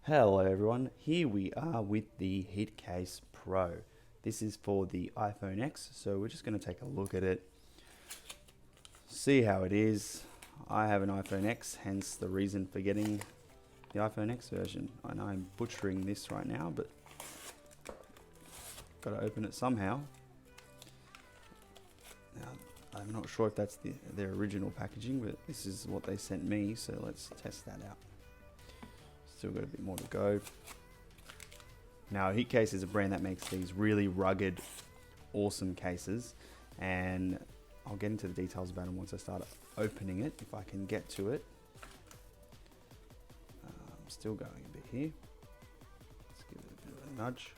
Hello everyone, here we are with the Hitcase Pro. This is for the iPhone X, so we're just going to take a look at it, see how it is. I have an iPhone X, hence the reason for getting the iPhone X version. I know I'm butchering this right now, but got to open it somehow. Now, I'm not sure if that's their original packaging, but this is what they sent me, so let's test that out. Still got a bit more to go. Now, Hitcase is a brand that makes these really rugged, awesome cases, and I'll get into the details about them once I start opening it, if I can get to it. I'm still going a bit here. Let's give it a bit of a nudge.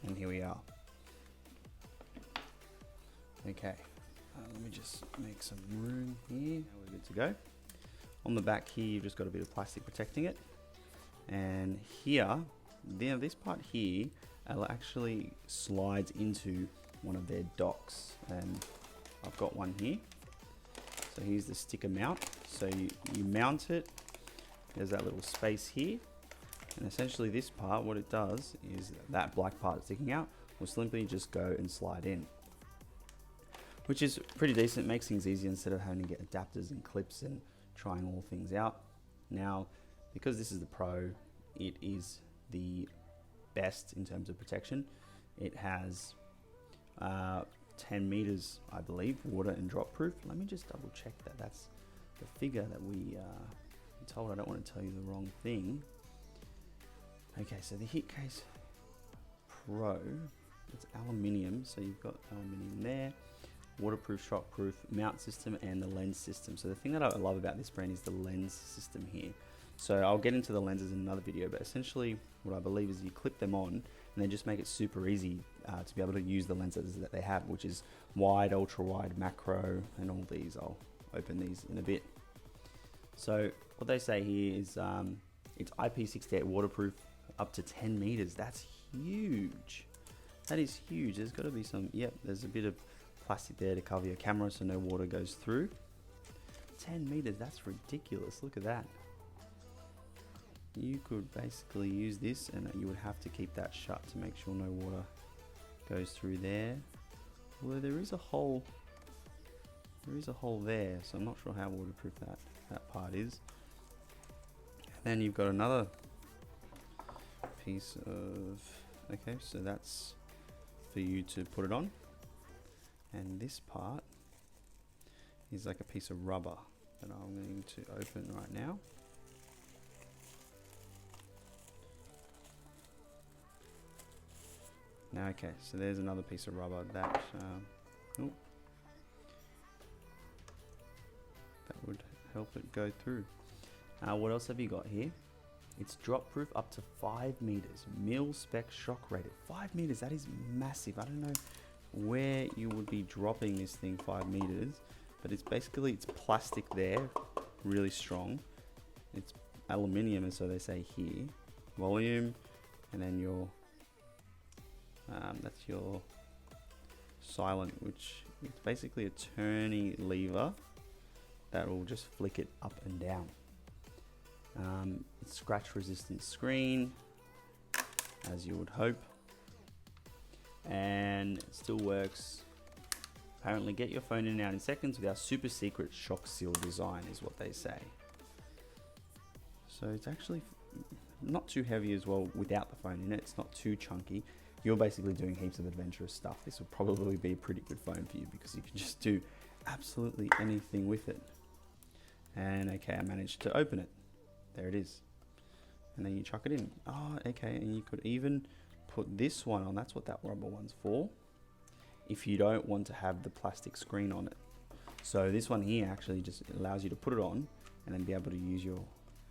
And here we are. Okay, let me just make some room here. Now we're good to go. On the back here, you've just got a bit of plastic protecting it. And here, this part here actually slides into one of their docks. And I've got one here. So here's the sticker mount. So you mount it. There's that little space here. And essentially this part, what it does is that black part sticking out will simply just go and slide in, which is pretty decent. Makes things easier instead of having to get adapters and clips and trying all things out. Now, because this is the Pro, it is the best in terms of protection. It has 10 meters, I believe, water and drop proof. Let me just double check that. That's the figure that we told. I don't want to tell you the wrong thing. Okay, so the Hitcase Pro, it's aluminium, so you've got aluminium there. Waterproof, shockproof, mount system, and the lens system. So the thing that I love about this brand is the lens system here. So I'll get into the lenses in another video, but essentially what I believe is you clip them on and they just make it super easy to be able to use the lenses that they have, which is wide, ultra wide, macro, and all these. I'll open these in a bit. So what they say here is it's IP68 waterproof up to 10 meters. That's huge. That is huge. There's got to be some, yep, there's a bit of plastic there to cover your camera so no water goes through. 10 meters, that's ridiculous. Look at that. You could basically use this and you would have to keep that shut to make sure no water goes through there. Although there is a hole there, so I'm not sure how waterproof that part is. And then you've got another piece of, okay, so that's for you to put it on. And this part is like a piece of rubber that I'm going to open right now. Now, okay, so there's another piece of rubber that that would help it go through. What else have you got here? It's drop proof up to 5 meters, mil spec shock rated. 5 meters, that is massive. I don't know where you would be dropping this thing 5 meters, but it's basically, it's plastic there, really strong. It's aluminium, and so they say here. Volume, and then your that's your silent, which is basically a turny lever that will just flick it up and down. It's scratch resistant screen, as you would hope, and it still works. Apparently get your phone in and out in seconds with our super secret shock seal design, is what they say. So it's actually not too heavy as well without the phone in it. It's not too chunky. You're basically doing heaps of adventurous stuff. This will probably be a pretty good phone for you because you can just do absolutely anything with it. And okay, I managed to open it. There it is. And then you chuck it in. Oh, okay, and you could even put this one on. That's what that rubber one's for, if you don't want to have the plastic screen on it. So this one here actually just allows you to put it on and then be able to use your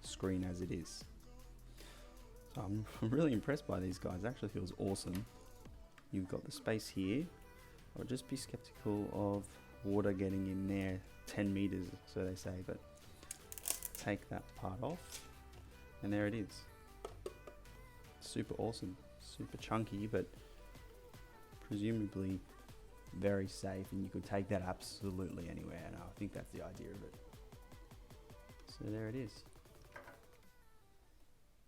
screen as it is. So I'm really impressed by these guys. It actually feels awesome. You've got the space here. I would just be skeptical of water getting in there. 10 meters, so they say, but take that part off and there it is. Super awesome, super chunky, but presumably very safe, and you could take that absolutely anywhere, and I think that's the idea of it. So there it is.